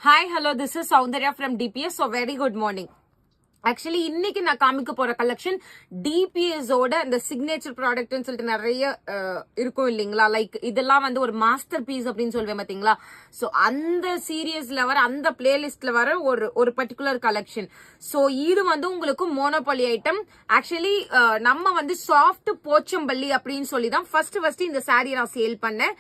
Hi, hello, this is Soundarya from DPS. So, very good morning. Actually இன்னைக்கு நான் காமிக்க போற கலெக்ஷன் டிபிஎஸோட இந்த சிக்னேச்சர் ப்ராடக்ட்னு சொல்லிட்டு நிறைய இருக்கும் இல்லைங்களா. லைக் இதெல்லாம் வந்து ஒரு மாஸ்டர் பீஸ் அப்படின்னு சொல்லுவேன் பாத்தீங்களா. ஸோ அந்த சீரியஸ்ல வர அந்த பிளேலிஸ்ட்ல வர ஒரு பர்டிகுலர் கலெக்ஷன். ஸோ இது வந்து உங்களுக்கு மோனோபாலி ஐட்டம். ஆக்சுவலி நம்ம வந்து சாஃப்ட் போச்சம்பள்ளி அப்படின்னு சொல்லி தான் ஃபர்ஸ்ட் இந்த சாரீ நான் சேல் பண்ணேன்.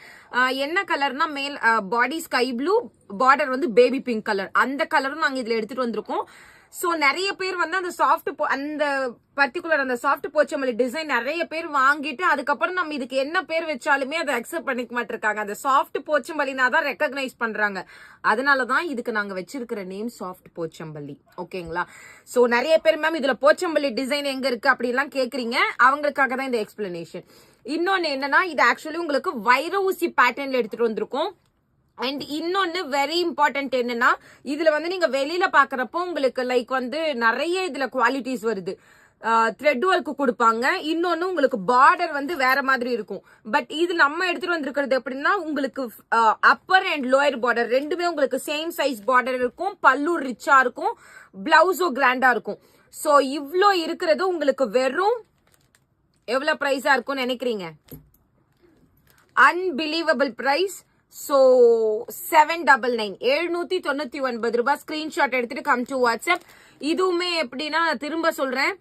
என்ன கலர்னா மேல் பாடி ஸ்கை ப்ளூ, பார்டர் வந்து பேபி பிங்க் கலர். அந்த கலரும் நாங்க இதுல எடுத்துட்டு வந்திருக்கோம். சோ நிறைய பேர் வந்து அந்த சாஃப்ட் போச்சம்பள்ளி டிசைன் நிறைய பேர் வாங்கிட்டு அதுக்கப்புறம் நம்ம இதுக்கு என்ன பேர் வச்சாலுமே அதை அக்செப்ட் பண்ணிக்க மாட்டிருக்காங்க. அந்த சாஃப்ட் போச்சம்பள்ளினா தான் ரெக்கக்னைஸ் பண்றாங்க. அதனாலதான் இதுக்கு நாங்க வச்சிருக்கிற நேம் சாஃப்ட் போச்சம்பள்ளி. ஓகேங்களா. சோ நிறைய பேர் மேம் இதுல போச்சம்பள்ளி டிசைன் எங்க இருக்கு அப்படி எல்லாம் கேக்குறீங்க. அவங்களுக்காக தான் இந்த எக்ஸ்பிளனேஷன். இன்னொன்னு என்னன்னா, இது ஆக்சுவலி உங்களுக்கு வைர ஊசி பேட்டர்ன்ல எடுத்துட்டு வந்திருக்கோம். அண்ட் இன்னொன்னு வெரி இம்பார்ட்டன்ட் என்னன்னா, இதுல வந்து நீங்க வெளியில பாக்குறப்போ உங்களுக்கு லைக் வந்து நிறைய இதுல குவாலிட்டிஸ் வருது. த்ரெட் ஒர்க் கொடுப்பாங்க. இன்னொன்னு உங்களுக்கு பார்டர் வந்து வேற மாதிரி இருக்கும். பட் இது நம்ம எடுத்துட்டு வந்திருக்கிறது எப்படின்னா, உங்களுக்கு அப்பர் அண்ட் லோயர் பார்டர் ரெண்டுமே உங்களுக்கு சேம் சைஸ் பார்டர் இருக்கும். பல்லு ரிச்சா இருக்கும், பிளவுஸும் கிராண்டா இருக்கும். சோ இவ்ளோ இருக்கிறது உங்களுக்கு வெறும் எவ்வளவு பிரைஸா இருக்கும்னு நினைக்கிறீங்க? Unbelievable price. So 799 799 ரூபாய். ஸ்கிரீன்ஷாட் எடுத்துட்டு கம் டு வாட்ஸ்அப். இதுவுமே எப்படின்னா திரும்ப சொல்றேன்,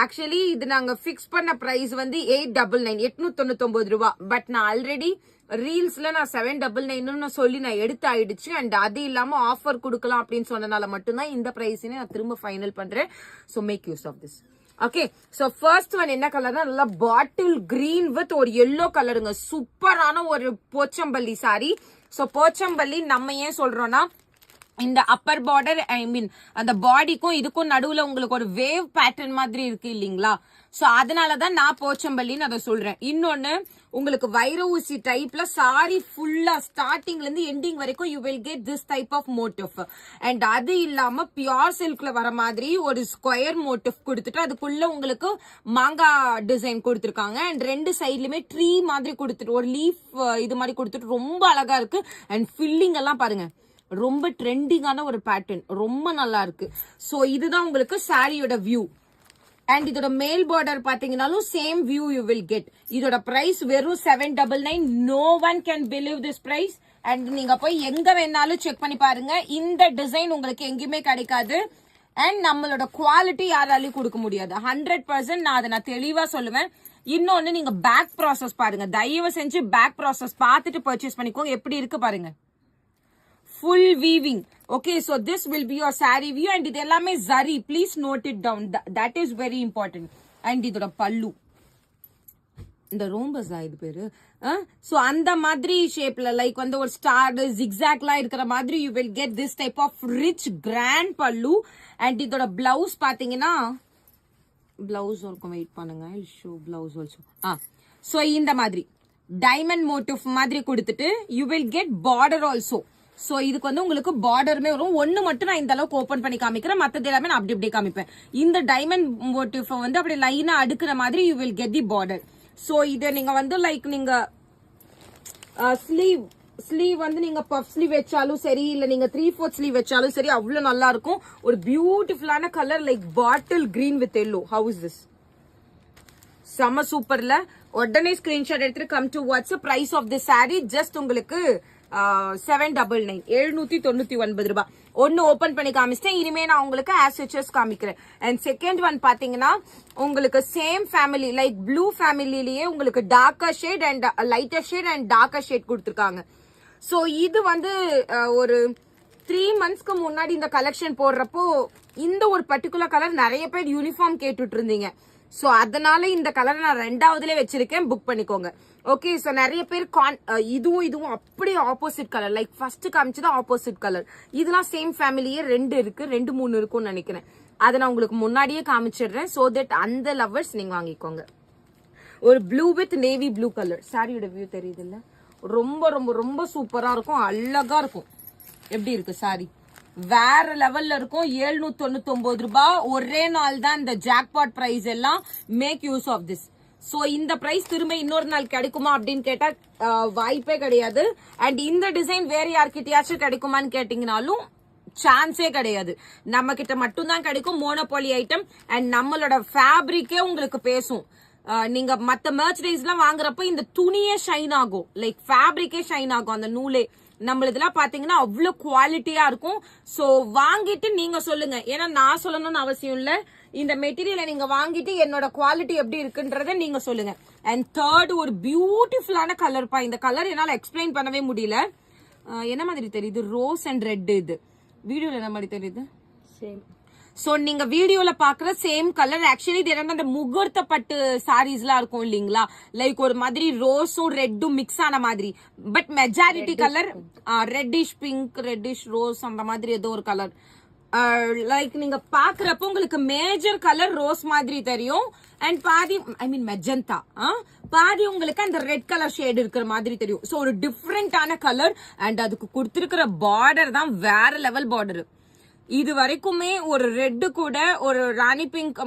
ஆக்சுவலி இது நாங்க பிக்ஸ் பண்ண பிரைஸ் வந்து 899 899 ரூபாய். பட் நான் ஆல்ரெடி ரீல்ஸ்ல நான் 799 சொல்லி நான் எடுத்து ஆயிடுச்சு. அண்ட் அது இல்லாம ஆஃபர் கொடுக்கலாம் அப்படின்னு சொன்னனால மட்டும்தான் இந்த பிரைஸ் நான் திரும்ப ஃபைனல் பண்றேன். So make use of this. Okay. So first one என்ன கலர்னா, நல்லா பாட்டில் கிரீன் வித் ஒரு எல்லோ கலருங்க. சூப்பரான ஒரு போச்சம்பள்ளி சாரி. சோ போச்சம்பள்ளி நம்ம ஏன் சொல்றோம்னா, இந்த அப்பர் பார்டர் அந்த பாடிக்கும் இதுக்கும் நடுவுல உங்களுக்கு ஒரு வேவ் பேட்டர்ன் மாதிரி இருக்கு இல்லீங்களா. சோ அதனாலதான் நான் போச்சம்பள்ளின்னு அதை சொல்றேன். இன்னொன்னு, உங்களுக்கு வைர ஊசி டைப்ல சாரி ஃபுல்லா ஸ்டார்டிங்ல இருந்து எண்டிங் வரைக்கும் you will get this type of motive. And அது இல்லாம பியூர் சில்க்ல வர மாதிரி ஒரு ஸ்கொயர் மோட்டிவ் கொடுத்துட்டு அதுக்குள்ள உங்களுக்கு மாங்கா டிசைன் கொடுத்துருக்காங்க. அண்ட் ரெண்டு சைட்லயுமே ட்ரீ மாதிரி கொடுத்துட்டு ஒரு லீஃப் இது மாதிரி கொடுத்துட்டு ரொம்ப அழகா இருக்கு. அண்ட் ஃபில்லிங் எல்லாம் பாருங்க, ரொம்ப ட்ரெண்டிங்கான ஒரு பேட்டர்ன், ரொம்ப நல்லா இருக்கு. சோ இதுதான் உங்களுக்கு சாரியோட வியூ. அண்ட் இதோட மேல் பார்டர் பாத்தீங்கன்னாலும் same view you will get. இதோட பிரைஸ் வெறும் 799. No one can believe this price. And நீங்க போய் எங்க வேணாலும் செக் பண்ணி பாருங்க, இந்த டிசைன் உங்களுக்கு எங்கேயுமே கிடைக்காது. அண்ட் நம்மளோட குவாலிட்டி யாராலையும் கொடுக்க முடியாது. 100% நான் அதை தெளிவா சொல்லுவேன். இன்னொன்னு, நீங்க பேக் ப்ராசஸ் பாருங்க. தயவு செஞ்சு பேக் ப்ராசஸ் பார்த்துட்டு பர்ச்சேஸ் பண்ணிக்கோங்க. எப்படி இருக்கு பாருங்க, full weaving. Okay, so this will be your saree view. And இது எல்லாமே zari, please note it down, that is very important. And இதோட பல்லு இந்த ரோம்பஸ் இது பேரு. சோ அந்த மாதிரி ஷேப்ல லைக் வந்து ஒரு ஸ்டார் ஜிக்ஸாக்லாம் இருக்கிற மாதிரி you will get this type of rich grand பல்லு. அண்ட் இதோட பிளவுஸ் பாத்தீங்கன்னா, பிளவுஸ் இருக்கும், வெயிட் பண்ணுங்க, ஷோ பிளவுஸ் ஆல்சோ. சோ இந்த மாதிரி டைமண்ட் மோட்டிவ் மாதிரி கொடுத்துட்டு you will get border also. So இதுக்கு வந்து உங்களுக்கு பார்டருமே வரும். ஒன்னு மட்டும் நான் இந்த அளவுக்கு ஓபன் பண்ணி காமிக்கிறேன், மத்தது எல்லாமே நான் அப்படி அப்படியே காமிப்பேன். இந்த டைமண்ட் மோட்டிவ் வந்து அப்படி லைனா அடுக்குற மாதிரி you will get the border. So இத நீங்க வந்து லைக் நீங்க ஸ்லீவ் வந்து நீங்க பஃப் ஸ்லீவ் வச்சாலும் சரி, இல்ல நீங்க 3/4 ஸ்லீவ் வச்சாலும் சரி, அவ்வளவு நல்லா இருக்கும். ஒரு பியூட்டிஃபுல்லான colour like bottle green with yellow. How is this? செம சூப்பர்ல. உடனே ஸ்கிரீன்ஷாட் எடுத்துட்டு come to WhatsApp. Price of the sari just உங்களுக்கு 799 799 ரூபாய். ஒன்னு ஓபன் பண்ணி காமிச்சிட்டேன். இனிமே நான் உங்களுக்கு ஆஸ் காமிக்கிறேன். அண்ட் செகண்ட் ஒன் பாத்தீங்கன்னா, உங்களுக்கு சேம் ஃபேமிலி லைக் ப்ளூ ஃபேமிலிலேயே உங்களுக்கு darker shade and lighter shade and darker shade கொடுத்துருக்காங்க. சோ இது வந்து ஒரு 3 monthsக்கு முன்னாடி இந்த கலெக்ஷன் போடுறப்போ இந்த ஒரு பர்டிகுலர் கலர் நிறைய பேர் யூனிஃபார்ம் கேட்டுட்டு இருந்தீங்க. சோ அதனால இந்த கலரை நான் 2வதுல வச்சிருக்கேன், புக் பண்ணிக்கோங்க. ஓகே. சோ நிறைய பேர் இதுவும் அப்படியே ஆப்போசிட் கலர், லைக் ஃபர்ஸ்ட் காமிச்சது ஆப்போசிட் கலர். இதெல்லாம் சேம் ஃபேமிலியே 2 இருக்கு, 2-3 இருக்கும்னு நினைக்கிறேன். அதை நான் உங்களுக்கு முன்னாடியே காமிச்சிடுறேன். சோ தட் அந்த லவர்ஸ் நீங்க வாங்கிக்கோங்க. ஒரு blue with navy blue colour. சாரியோட வியூ தெரியுது இல்ல, ரொம்ப ரொம்ப ரொம்ப சூப்பரா இருக்கும், அழகா இருக்கும். எப்படி இருக்கு சாரி? வேற லெவல்ல இருக்கும். 799 ரூபாய். ஒரே நாள் தான் இந்த ஜாக்பாட் பிரைஸ் எல்லாம். Make use of this. So இந்த பிரைஸ் திரும்ப இன்னொரு நாள் கிடைக்குமா அப்படின்னு கேட்டா வாய்ப்பே கிடையாது. அண்ட் இந்த டிசைன் வேற யார்கிட்டயாச்சும் கிடைக்குமான்னு கேட்டீங்கன்னாலும் சான்ஸே கிடையாது. நம்ம கிட்ட மட்டும்தான் கிடைக்கும் மோனோபாலி ஐட்டம். அண்ட் நம்மளோட ஃபேப்ரிக்கே உங்களுக்கு பேசும். நீங்க மத்த மெர்ச்சரைஸ் எல்லாம் வாங்குறப்ப இந்த துணியே ஷைன் ஆகும், லைக் ஃபேப்ரிக்கே ஷைன் ஆகும் அந்த நூலே. நம்மளதெல்லாம் பாத்தீங்கன்னா அவ்வளவு குவாலிட்டியா இருக்கும். சோ வாங்கிட்டு நீங்க சொல்லுங்க, ஏன்னா நான் சொல்லணும்னு அவசியம் இல்ல. இந்த மெட்டீரியலை நீங்க வாங்கிட்டு என்னோட குவாலிட்டி எப்படி இருக்குன்றத நீங்க சொல்லுங்க. அண்ட் தேர்ட் ஒரு பியூட்டிஃபுல்லான கலர் பா. இந்த கலர் என்னால எக்ஸ்பிளைன் பண்ணவே முடியல. என்ன மாதிரி தெரியுது? Rose and red. இது வீடியோல என்ன மாதிரி தெரியுது? சேம். சோ நீங்க வீடியோல பாக்குற சேம் கலர். ஆக்சுவலி இது என்ன, அந்த முகூர்த்த பட்டு சாரீஸ் எல்லாம் இருக்கும் இல்லீங்களா, லைக் ஒரு மாதிரி ரோஸும் ரெட்டும் மிக்ஸ் ஆன மாதிரி. But majority colour reddish pink, reddish rose, அந்த மாதிரி ஏதோ ஒரு கலர். லைக் நீங்க பாக்குறப்ப உங்களுக்கு மேஜர் கலர் ரோஸ் மாதிரி தெரியும். அண்ட் பாதி மெஜந்தா, பாதி உங்களுக்கு அந்த ரெட் கலர் ஷேட் இருக்கிற மாதிரி தெரியும். சோ ஒரு டிஃப்ரெண்டான கலர். அண்ட் அதுக்கு கொடுத்திருக்கிற பார்டர் தான் வேற லெவல் பார்டர். இது வரைக்குமே ஒரு ரெட் கூட, ஒரு ராணி பிங்க்,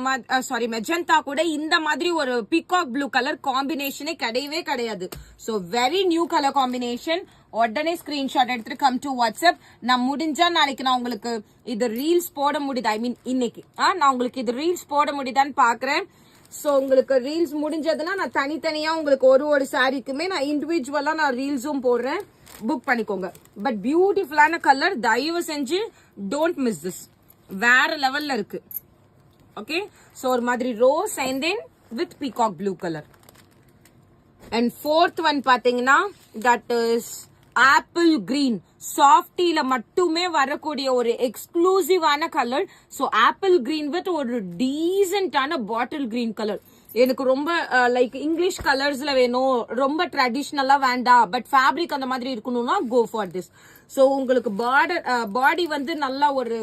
சாரி மெஜந்தா கூட இந்த மாதிரி ஒரு பீகாக் ப்ளூ கலர் காம்பினேஷனே கிடையவே கிடையாது. So very new colour combination. உடனே ஸ்கிரீன்ஷாட் எடுத்துட்டு கம் டு வாட்ஸ்அப். நான் முடிஞ்சா நாளைக்கு நான் உங்களுக்கு இது ரீல்ஸ் போட முடியுது, இன்னைக்கு நான் உங்களுக்கு இது ரீல்ஸ் போட முடியுதான்னு பாக்குறேன். சோ உங்களுக்கு ரீல்ஸ் முடிஞ்சதுன்னா நான் தனித்தனியா உங்களுக்கு ஒரு சாரிக்குமே நான் இண்டிவிஜுவலா நான் ரீல்ஸும் போடுறேன், புக் பண்ணிக்கோங்க. பட் பியூட்டிஃபுல்லான கலர், தயவு செஞ்சு டோன்ட் மிஸ் திஸ். வேற லெவல்ல இருக்கு. ஓகே, சோ ஒரு மாதிரி rose and then with peacock blue colour. And fourth one பாத்தீங்கன்னா தட் இஸ் ஆப்பிள் கிரீன். சாஃப்டில மட்டுமே வரக்கூடிய ஒரு எக்ஸ்க்ளூசிவான கலர். சோ ஆப்பிள் கிரீன் வித் ஒரு டீசென்டான பாட்டில் கிரீன் கலர். எனக்கு ரொம்ப லைக் இங்கிலீஷ் கலர்ஸ்ல வேணும், ரொம்ப ட்ரெடிஷ்னலா வேண்டாம், பட் ஃபேப்ரிக் அந்த மாதிரி இருக்கணும்னா கோ ஃபார் திஸ். சோ உங்களுக்கு பாடி வந்து நல்லா ஒரு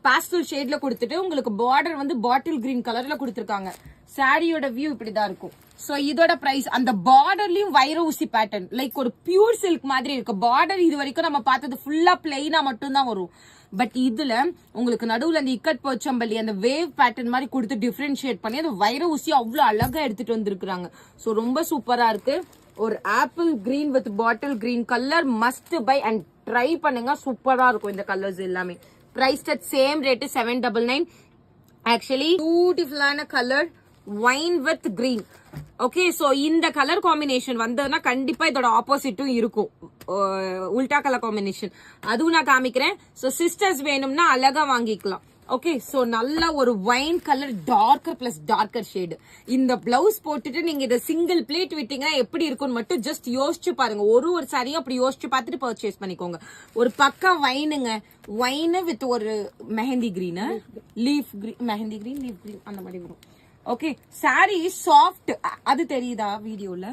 பாஸ்டல் ஷேட்ல கொடுத்துட்டு உங்களுக்கு பார்டர் வந்து பாட்டில் கிரீன் கலர்ல கொடுத்துருக்காங்க. சாரியோட வியூ இப்படிதான் இருக்கும். சோ இதோட பிரைஸ், அந்த பார்டர்லயும் வைர ஊசி பேட்டர்ன், லைக் ஒரு பியூர் சில்க் மாதிரி இருக்கு. பார்டர் இது வரைக்கும் நம்ம பார்த்தது ஃபுல்லா பிளெயினா மட்டும் தான் வரும். பட் இதுல உங்களுக்கு நடுவுல அந்த இக்கட் போச்சம்பள்ளி அந்த வேவ் பேட்டர்ன் மாதிரி கொடுத்து டிஃபரன்ஷியேட் பண்ணி அந்த வைர ஊசி அவ்வளவு அழகா எடுத்துட்டு வந்திருக்காங்க. சோ ரொம்ப சூப்பரா இருக்கு. ஒரு apple green with bottle green colour must buy and try பண்ணுங்க. சூப்பரா இருக்கும் இந்த கலர்ஸ் எல்லாமே. Price at same rate 799. Actually பியூட்டிஃபுல்லான colour wine with green. Okay, so இந்த கலர் காம்பினேஷன் வந்ததுன்னா கண்டிப்பா இதோட ஆப்போசிட்டும் இருக்கும், உல்டா கலர் காம்பினேஷன். அதுவும் நான் காமிக்கிறேன். சோ சிஸ்டர்ஸ் வேணும்னா அழகா வாங்கிக்கலாம். ஓகே, சோ நல்ல ஒரு wine colour, darker plus darker shade. இந்த பிளவுஸ் போட்டுட்டு நீங்க இதை சிங்கிள் பிளேட் விட்டீங்கன்னா எப்படி இருக்கும்னு மட்டும் ஜஸ்ட் யோசிச்சு பாருங்க. ஒரு சாரியும் அப்படி யோசிச்சு பார்த்துட்டு பர்ச்சேஸ் பண்ணிக்கோங்க. ஒரு பக்கம் வைனுங்க, வைனு வித் ஒரு mehndi green, leaf green, mehndi green, leaf green அந்த மாதிரி வரும். ஓகே, சாரி சாஃப்ட், அது தெரியுதா வீடியோல?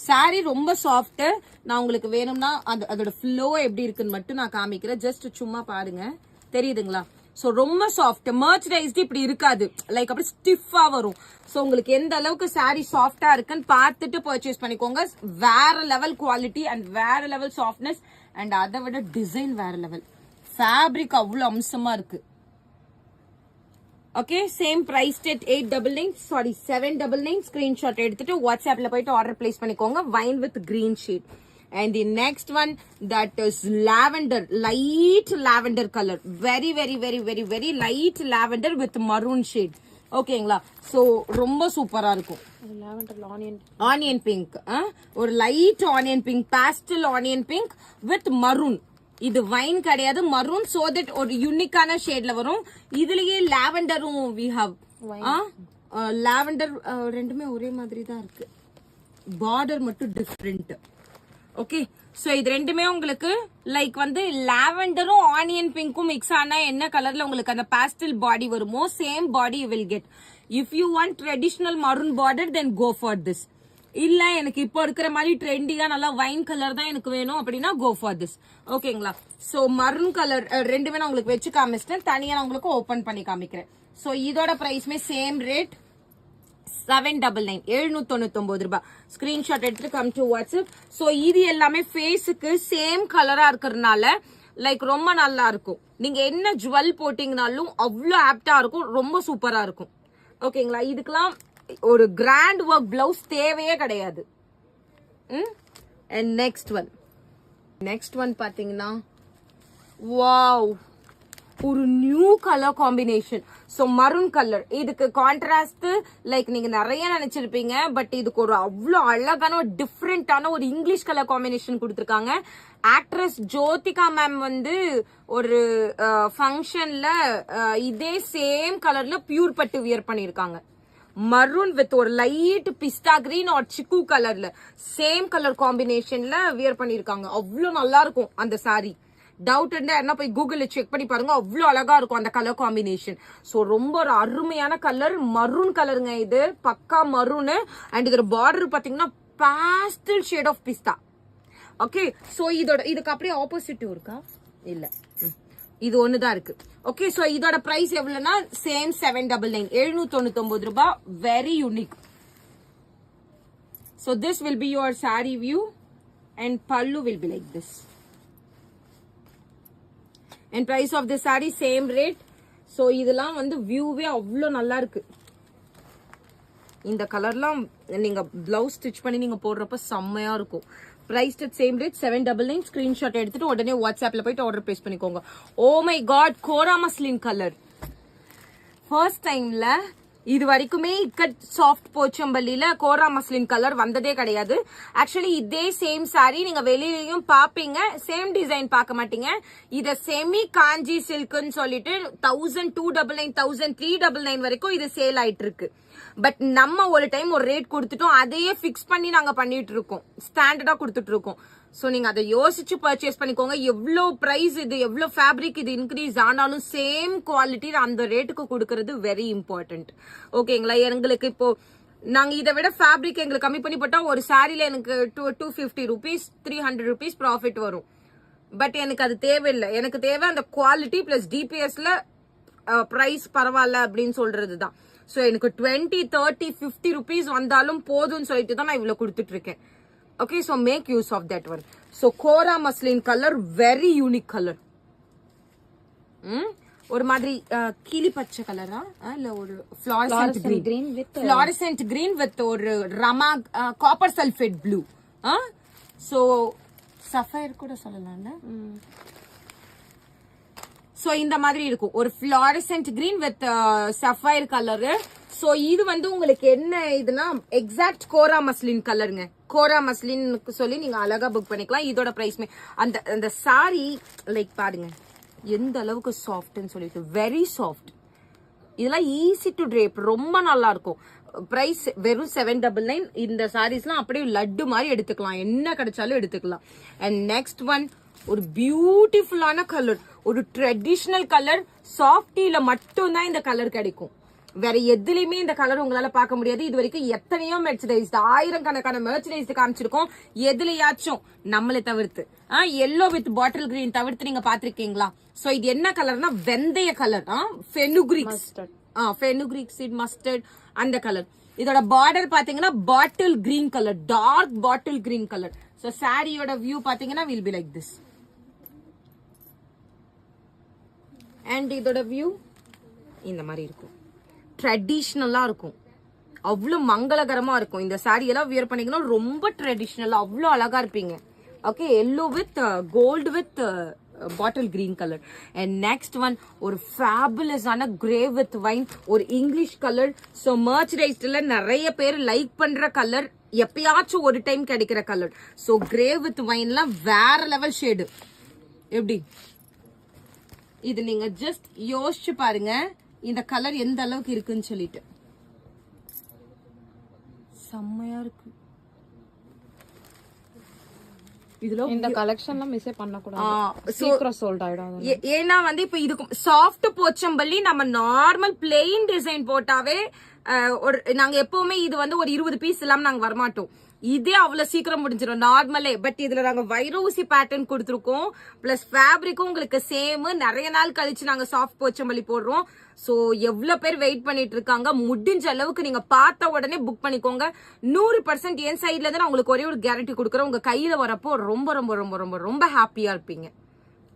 சாரி ரொம்ப சாஃப்ட். நான் உங்களுக்கு வேணும்னா அதோட ஃப்ளோ எப்படி இருக்குன்னு மட்டும் நான் காமிக்கிறேன். ஜஸ்ட் சும்மா பாருங்க, தெரியுதுங்களா? சோ ரொம்ப சாஃப்ட், மர்ச்சரைஸ்டு இப்படி இருக்காது, லைக் அப்படி ஸ்டிஃபா வரும். சோ உங்களுக்கு எந்த அளவுக்கு சாரி சாஃப்டா இருக்குன்னு பார்த்துட்டு பர்ச்சேஸ் பண்ணிக்கோங்க. வேற லெவல் குவாலிட்டி அண்ட் வேற லெவல் சாஃப்ட்னஸ். அண்ட் அதை விட டிசைன் வேற லெவல், ஃபேப்ரிக் அவ்வளவு அம்சமா இருக்கு. Okay, same price at 799. Screenshot எடுத்துட்டு வாட்ஸ்அப்ல போயிட்டு ஆர்டர் பிளேஸ் பண்ணிக்கோங்க. Wine with green shade. And the next one, that is lavender, light lavender color, very very very very very light lavender with maroon shade. ஓகேங்களா? So ரொம்ப சூப்பரா இருக்கும். லாவெண்டர்ல onion pink, ஒரு light onion pink, pastel onion pink with maroon. இது wine கிடையாது, maroon. So that ஒரு யூனிக்கான ஷேட்ல வரும். இதுலயே லாவெண்டரும் we have. லாவெண்டர் ரெண்டுமே ஒரே மாதிரி தான் இருக்கு, பார்டர் மட்டும் டிஃபரெண்ட். ஓகே, சோ இது ரெண்டுமே உங்களுக்கு லைக் வந்து லாவெண்டரும் ஆனியன் பிங்க்கும் மிக்ஸ் ஆனா என்ன கலர்ல உங்களுக்கு அந்த பாஸ்டல் பாடி வருமோ same body you will get. If you want traditional maroon border then go for this. இல்ல எனக்கு இப்போ இருக்கிற மாதிரி ட்ரெண்டியா நல்லா வைன் கலர் தான் எனக்கு வேணும் அப்படின்னா கோ ஃபார் திஸ். ஓகேங்களா? சோ மரூன் கலர் ரெண்டுமே நான் உங்களுக்கு வச்சு காமிச்சிட்டேன், தனியா நான் உங்களுக்கு ஓபன் பண்ணி காமிக்கிறேன். சோ இதோட பிரைஸ்மே சேம் ரேட் 799, 799 ரூபாய். ஸ்கிரீன்ஷாட் எடுத்துட்டு கம் டு வாட்ஸ்அப். சோ இது எல்லாமே ஃபேஸுக்கு சேம் கலரா இருக்கிறதுனால லைக் ரொம்ப நல்லா இருக்கும். நீங்க என்ன ஜுவல் போட்டீங்கனாலும் அவ்வளவு ஆப்டா இருக்கும், ரொம்ப சூப்பரா இருக்கும். ஓகேங்களா? இதுக்கெல்லாம் ஒரு கிராண்ட் ஒர்க் பிளவுஸ் தேவையே கிடையாது. அண்ட் நெக்ஸ்ட் ஒன் பாத்தீங்கன்னா வாவ், ஒரு new colour combination. So maroon colour, இதுக்கு கான்ட்ராஸ்ட் லைக் நீங்க நிறைய நினைச்சிருப்பீங்க, பட் இதுக்கு ஒரு அவ்வளோ அழகான ஒரு டிஃப்ரெண்டான ஒரு இங்கிலீஷ் கலர் காம்பினேஷன் கொடுத்துருக்காங்க. ஆக்ட்ரஸ் ஜோதிகா மேம் வந்து ஒரு ஃபங்க்ஷன்ல இதே சேம் கலர்ல பியூர் பட்டு வியர் பண்ணிருக்காங்க. மரூன் வித் ஒரு லைட் பிஸ்டா கிரீன் ஒரு சிக்கு கலர்ல சேம் கலர் காம்பினேஷன்ல வியர் பண்ணிருக்காங்க. அவ்வளோ நல்லா இருக்கும் அந்த சாரி. டவுட் இருந்தா என்ன போய் கூகுள்ல செக் பண்ணி பாருங்க, அவ்வளோ அழகா இருக்கும் அந்த கலர் காம்பினேஷன். ஸோ ரொம்ப ஒரு அருமையான கலர், மரூன் கலருங்க இது, பக்கா மரூன். அண்ட் இதோட பார்டர் பாத்தீங்கன்னா pastel shade of pista. Okay, so இதுக்கு அப்படியே ஆப்போசிட் இருக்கா? இல்ல, இது ஒண்ணுதான் இருக்கு. ஓகே, ஸோ இதோட பிரைஸ் எவ்வளவுனா சேம் 799, 799 ரூபாய். Very unique. So this will be your sari view and pallu will be like this. And price of this saree same rate. So இதெல்லாம் வந்து வியூவே அவ்வளோ நல்லா இருக்கு. இந்த கலர்லாம் நீங்க பிளவுஸ் ஸ்டிச் பண்ணி நீங்க போடுறப்ப செம்மையா இருக்கும். Price at same rate 799. Screenshot எடுத்துட்டு உடனே வாட்ஸ்அப்ல போயிட்டு ஆர்டர் பிளேஸ் பண்ணிக்கோங்க. Oh my god, kora muslin colour. First டைம்ல இது வரைக்குமே இக்கட் சாஃப்ட் போச்சம்பள்ளியில கோரா மஸ்லின் கலர் வந்ததே கிடையாது. ஆக்சுவலி இதே சேம் சாரி நீங்க வெளியிலயும் பாப்பீங்க, சேம் டிசைன் பார்க்க மாட்டீங்க. இத செமி காஞ்சி சில்க்னு சொல்லிட்டு 1299, 1399 வரைக்கும் இது சேல் ஆயிட்டு இருக்கு. பட் நம்ம ஒரு டைம் ஒரு ரேட் கொடுத்துட்டோம், அதையே பிக்ஸ் பண்ணி நாங்க பண்ணிட்டு இருக்கோம், ஸ்டாண்டர்டா கொடுத்துட்டு இருக்கோம். சோ நீங்க அதை யோசிச்சு பர்ச்சேஸ் பண்ணிக்கோங்க. எவ்வளோ பிரைஸ் இது, எவ்வளோ ஃபேப்ரிக் இது இன்க்ரீஸ் ஆனாலும் சேம் குவாலிட்டி அந்த ரேட்டுக்கு கொடுக்கறது வெரி இம்பார்ட்டன்ட். ஓகேங்களா? எங்களுக்கு இப்போ நாங்க இதை விட ஃபேப்ரிக் எங்களுக்கு கம்மி பண்ணி போட்டா ஒரு சாரில எனக்கு 250 rupees 300 rupees ப்ராஃபிட் வரும். பட் எனக்கு அது தேவையில்லை. எனக்கு தேவை அந்த குவாலிட்டி பிளஸ் டிபிஎஸ்ல பிரைஸ் பரவாயில்ல அப்படின்னு சொல்றதுதான். ஸோ எனக்கு 20, 30, 50 rupees வந்தாலும் போதும்னு சொல்லிட்டு தான் நான் இவ்வளவு கொடுத்துட்டு இருக்கேன். Okay, so make use of that one. So Kora muslin color, very unique color. ஒரு மாதிரி கிளி பச்சை கலரா இல்ல ஒரு fluorescent green with ஒரு Rama copper sulphate blue. So sapphire கூட சொல்லலாம்ல. சோ இந்த மாதிரி இருக்கும், ஒரு fluorescent green with sapphire colour. So இது வந்து உங்களுக்கு என்ன இதுனா எக்ஸாக்ட் கோரா மஸ்லின் கலருங்க. கோரா மஸ்லின் சொல்லி நீங்க அழகா புக் பண்ணிக்கலாம். இதோட பிரைஸ்மே அந்த சாரி லைக் பாருங்க எந்த அளவுக்கு சாஃப்ட்னு சொல்லிட்டு, வெரி சாஃப்ட். இதெல்லாம் ஈஸி டு ட்ரேப், ரொம்ப நல்லா இருக்கும். பிரைஸ் வெறும் 799. இந்த சாரீஸ்லாம் அப்படியே லட்டு மாதிரி எடுத்துக்கலாம், என்ன கிடைச்சாலும் எடுத்துக்கலாம். அண்ட் நெக்ஸ்ட் ஒன் ஒரு பியூட்டிஃபுல்லான கலர், ஒரு ட்ரெடிஷனல் கலர். சாஃப்டில மட்டும்தான் இந்த கலர் கிடைக்கும், வேற எதுலயுமே இந்த கலர் உங்களால பார்க்க முடியாது. இது வரைக்கும் எத்தனையோ மெர்ச்சடைஸ், 1000 கணக்கான மெர்ச்சடைஸ் காமிச்சிருக்கோம். எதுலயாச்சும் நம்மளை தவிர்த்து எல்லோ வித் பாட்டில் கிரீன் தவிர்த்து நீங்க பாத்திருக்கீங்களா? சோ இது என்ன கலர்னா வெந்தய கலர், ஃபெனுக்ரிக் சீட் மஸ்டர்ட் அந்த கலர். இதோட பார்டர் பாத்தீங்கன்னா bottle green colour, dark bottle green colour. So சாரியோட வியூ பாத்தீங்கன்னா will be like this. And இதோட வியூ இந்த மாதிரி இருக்கும், ட்ரெடிஷ்னலா இருக்கும், அவ்வளவு மங்களகரமா இருக்கும். இந்த சாரி எல்லாம் வியர் பண்ணீங்கன்னா ரொம்ப ட்ரெடிஷ்னலா அவ்வளவு அழகா இருப்பீங்க. Okay, yellow with gold with bottle green colour. And next one ஒரு ஃபேபுலஸான கிரே வித் வைன், ஒரு இங்கிலீஷ் கலர். ஸோ மர்ச்சரைஸ்ட்ல நிறைய பேர் லைக் பண்ற கலர், எப்பயாச்சும் ஒரு டைம் கிடைக்கிற கலர். ஸோ கிரே வித் வைன்லாம் வேற லெவல் ஷேடு. எப்படி இது நீங்க ஜஸ்ட் யோசிச்சு பாருங்க இந்த கலர் எந்த அளவுக்கு இருக்குன்னு சொல்லிட்டு. செம்மையா இருக்கு. இதுல இந்த கலெக்ஷன்லாம் மிஸ் பண்ண கூடாது, சீக்கிரம் சோல்ட் ஆயிடும். ஏன்னா வந்து இப்ப இதுக்கு சாஃப்ட் போச்சம்பள்ளி நம்ம நார்மல் பிளெயின் டிசைன் போட்டாவே ஒரு நாங்க எப்பவுமே இது வந்து ஒரு 20 பீஸ் இல்லாம நாங்க வரமாட்டோம். இதே அவ்வளவு சீக்கிரம் முடிஞ்சிடும் நார்மலே. பட் இதுல நாங்க வைரோசி பேட்டர்ன் கொடுத்துருக்கோம், பிளஸ் ஃபேப்ரிக்கும் உங்களுக்கு சேம். நிறைய நாள் கழிச்சு நாங்க சாஃப்ட் போச்சம்பள்ளி போடுறோம். சோ எவ்வளவு பேர் வெயிட் பண்ணிட்டு இருக்காங்க, முடிஞ்ச அளவுக்கு நீங்க பார்த்த உடனே புக் பண்ணிக்கோங்க. 100% என் சைட்ல இருந்து நான் உங்களுக்கு ஒரே ஒரு கேரண்டி கொடுக்குறேன், உங்க கையில வரப்போ ரொம்ப ரொம்ப ரொம்ப ரொம்ப ரொம்ப ஹாப்பியா இருப்பீங்க.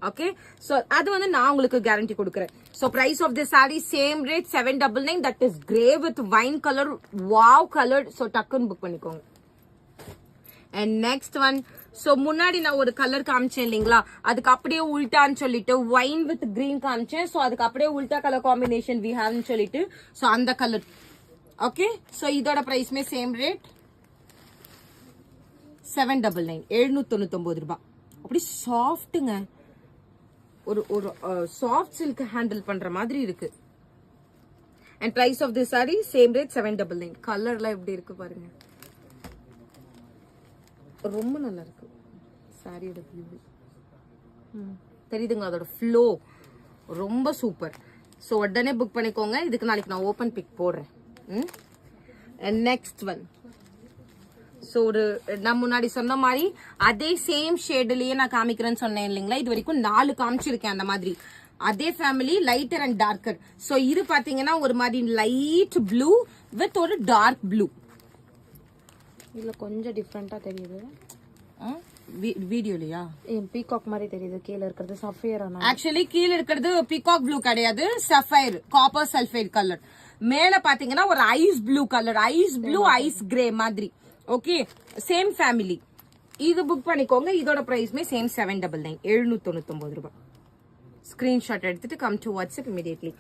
ஓகே சோ அது வந்து நான் உங்களுக்கு கேரண்டி கொடுக்குறேன். So price of the sari same rate 799. That is grey with wine colour, wow colour. So டக்குன்னு புக் பண்ணிக்கோங்க. அண்ட் நெக்ஸ்ட் ஒன், சோ முன்னாடி நான் ஒரு கலர் காமிச்சேன் இல்லைங்களா, அதுக்கு அப்படியே உல்டான்னு சொல்லிட்டு வைன் வித் கிரீன் காமிச்சேன். சோ அதுக்கு அப்படியே உல்டா கலர் காம்பினேஷன் வி ஹேவ்னு சொல்லிட்டு சோ அந்த கலர். ஓகே சோ இதோட பிரைஸ்மே சேம் ரேட் 799, 799 ரூபாய். அப்படி சாஃப்ட்டுங்க, ஒரு சாஃப்ட் சில்க் ஹேண்டில் பண்ற மாதிரி இருக்கு. And price of the sari same rate 799. கலர்லாம் எப்படி இருக்கு பாருங்க, ரொம்ப நல்லா இருக்கு சாரியோட வியூ. தெரியுதுங்களா, அதோட ஃப்ளோ ரொம்ப சூப்பர். ஸோ உடனே புக் பண்ணிக்கோங்க. இதுக்கு நாளைக்கு நான் ஓப்பன் பிக் போடுறேன். நெக்ஸ்ட் ஒன், ஸோ ஒரு நான் முன்னாடி சொன்ன மாதிரி அதே சேம் ஷேடுலயே நான் காமிக்கிறேன்னு சொன்னேன் இல்லைங்களா. இது வரைக்கும் 4 காமிச்சிருக்கேன் அந்த மாதிரி. அதே family lighter and darker. So இது பாத்தீங்கன்னா ஒரு மாதிரி லைட் ப்ளூ வித் ஒரு டார்க் ப்ளூ. இதுல கொஞ்சம் டிஃப்ரெண்டா தெரியுது வீடியோலயா. பீகாக் மாதிரி தெரியுது. கீழே இருக்கிறது சஃபயர். ஆக்சுவலி கீழே இருக்கிறது பீகாக் ப்ளூ கிடையாது, சஃபயர் காப்பர் சல்ஃபைட் கலர். மேல பாத்தீங்கன்னா ஒரு ice blue colour, ice blue ice grey மாதிரி. Okay same family. இது புக் பண்ணிக்கோங்க. இதோட பிரைஸ்மே சேம் 799, 799 ரூபாய். ஸ்கிரீன்ஷாட் எடுத்துட்டு come to WhatsApp immediately.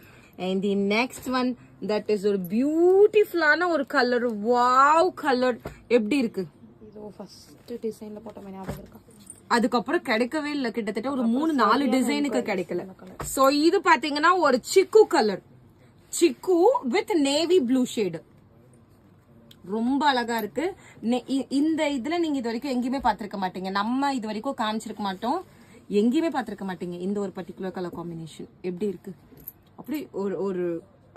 And the next one, that is ஒரு பியூட்டிஃபுல்லான ஒரு கலர், வாவ் கலர். எப்படி இருக்கு? இது ஃபர்ஸ்ட் டிசைன்ல போட்ட மாதிரி ஞாபகம் இருக்கா? அதுக்கப்புறம் கிடைக்கவே இல்லை, கிட்டத்தட்ட ஒரு 3-4 டிசைனுக்கு கிடைக்கல. சோ இது பாத்தீங்கன்னா ஒரு சிக்கு கலர், சிக்கு வித் நேவி ப்ளூ ஷேடு. ரொம்ப அழகா இருக்கு. இந்த இதுல நீங்க இது வரைக்கும் எங்கேயுமே பாத்திருக்க மாட்டீங்க, நம்ம இது வரைக்கும் காமிச்சிருக்க மாட்டோம், எங்கேயுமே பாத்திருக்க மாட்டீங்க இந்த ஒரு பர்டிகுலர் கலர் காம்பினேஷன். எப்படி இருக்கு? அப்படி ஒரு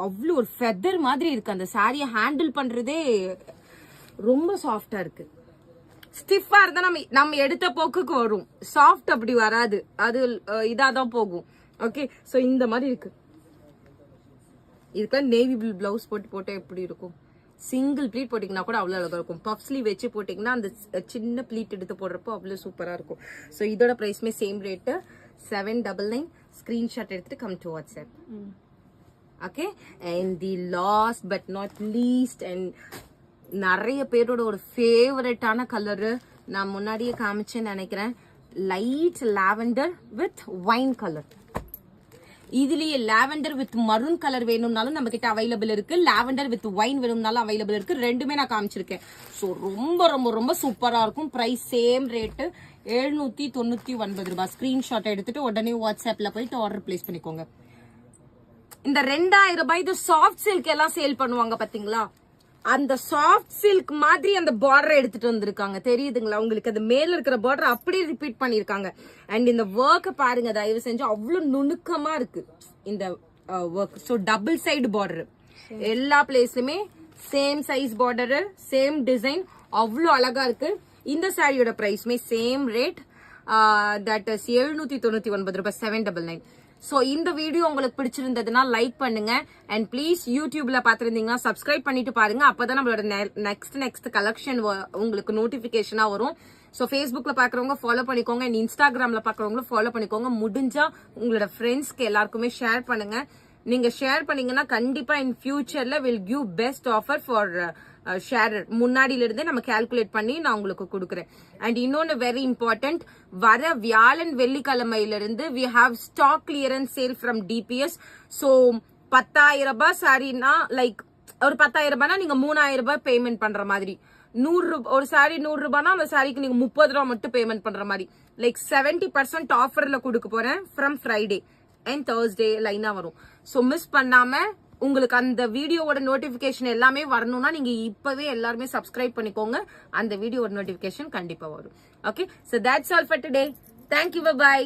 அவ்வளோ ஒரு ஃபெதர் மாதிரி இருக்கு. அந்த சாரியை ஹேண்டில் பண்றதே ரொம்ப சாஃப்டா இருக்கு. ஸ்டிஃபா இருந்தா நம்ம எடுத்த போக்குக்கு வரும், சாஃப்ட் அப்படி வராது, அது இதாதான் போகும். ஓகே சோ இந்த மாதிரி இருக்கு. இதுக்கெல்லாம் நேவி ப்ளூ பிளவுஸ் போட்டு எப்படி இருக்கும்? சிங்கிள் ப்ளீட் போட்டீங்கன்னா கூட அவ்வளவு அழகா இருக்கும். பஃப் ஸ்லீவ் வச்சு போட்டீங்கன்னா அந்த சின்ன ப்ளீட் எடுத்து போடுறப்போ அவ்வளவு சூப்பரா இருக்கும். சோ இதோட பிரைஸ்மே சேம் ரேட் 799. ஸ்கிரீன்ஷாட் எடுத்துட்டு come to WhatsApp. Okay and the last but not least, and நிறைய பேரோட ஒரு ஃபேவரட்டான கலரு நான் முன்னாடியே காமிச்சேன்னு நினைக்கிறேன், light lavender with wine colour. இதுலயே லாவெண்டர் வித் மரூன் கலர் வேணும்னாலும் நம்ம கிட்ட அவைலபிள் இருக்கு, லாவெண்டர் வித் வைன் வேணும்னாலும் அவைலபிள் இருக்கு. ரெண்டுமே நான் காமிச்சிருக்கேன். ஸோ ரொம்ப ரொம்ப ரொம்ப சூப்பரா இருக்கும். பிரைஸ் சேம் ரேட்டு 799 ரூபாய். ஸ்கிரீன்ஷாட் எடுத்துட்டு உடனே வாட்ஸ்அப்ல போயிட்டு ஆர்டர் பிளேஸ் பண்ணிக்கோங்க. இந்த 2000 ரூபாய் இது சாஃப்ட் சில்க் எல்லாம் சேல் பண்ணுவாங்க பாத்தீங்களா, அந்த சாஃப்ட் சில்க் மாதிரி அந்த பார்டர் எடுத்துட்டு வந்திருக்காங்க. தெரியுதுங்களா உங்களுக்கு? அது மேல இருக்கிற பார்டர் அப்படியே ரிப்பீட் பண்ணிருக்காங்க. அண்ட் இந்த ஒர்க் பாருங்க, தயவு செஞ்சு அவ்வளவு நுணுக்கமா இருக்கு இந்த work. So double side border, எல்லா பிளேஸ்லயுமே same size border, same design, அவ்வளவு அழகா இருக்கு. இந்த சாரியோட பிரைஸ்மே சேம் ரேட், தட் இஸ் 799 ரூபாய், 799. சோ இந்த வீடியோ உங்களுக்கு பிடிச்சிருந்ததுன்னா லைக் பண்ணுங்க. அண்ட் ப்ளீஸ் யூடியூப்ல பாத்திருந்தீங்கன்னா சப்ஸ்கிரைப் பண்ணிட்டு பாருங்க. அப்பதான் நம்மளோட நெக்ஸ்ட் கலெக்ஷன் உங்களுக்கு நோட்டிபிகேஷனா வரும். சோ ஃபேஸ்புக்ல பாக்குறவங்க ஃபாலோ பண்ணிக்கோங்க, அண்ட் இன்ஸ்டாகிராம்ல பாக்குறவங்களும் ஃபாலோ பண்ணிக்கோங்க. முடிஞ்சா உங்களோட ஃப்ரெண்ட்ஸ்க்கு எல்லாருக்குமே ஷேர் பண்ணுங்க. நீங்க ஷேர் பண்ணீங்கன்னா கண்டிப்பா இன் ஃபியூச்சர்ல will give best offer for sharer. முன்னாடியில இருந்தே நம்ம கால்குலேட் பண்ணி நான் உங்களுக்கு கொடுக்குறேன். அண்ட் இன்னொன்னு வெரி இம்பார்ட்டன்ட், வர வியாழன் வெள்ளிக்கிழமையில இருந்து we have stock clearance sale from TPS. So 10,000 ரூபாய் சாரினா, லைக் ஒரு 10,000 ரூபாய்னா நீங்க 3,000 ரூபாய் பேமெண்ட் பண்ற மாதிரி, 100 ரூபாய் ஒரு சாரி 100 ரூபாய்னா அந்த சாரிக்கு நீங்க 30 ரூபாய் மட்டும் பேமெண்ட் பண்ற மாதிரி, லைக் 70% ஆஃபர்ல கொடுக்க போறேன் ஃப்ரம் ஃப்ரைடே அண்ட் தேர்ஸ்டே லைனா வரும். ஸோ மிஸ் பண்ணாம உங்களுக்கு அந்த வீடியோவோட நோட்டிபிகேஷன் எல்லாமே வரணும்னா நீங்க இப்பவே எல்லாருமே சப்ஸ்கிரைப் பண்ணிக்கோங்க. அந்த வீடியோவோட நோட்டிபிகேஷன் கண்டிப்பா வரும். Okay, so that's all for today. Thank you, by.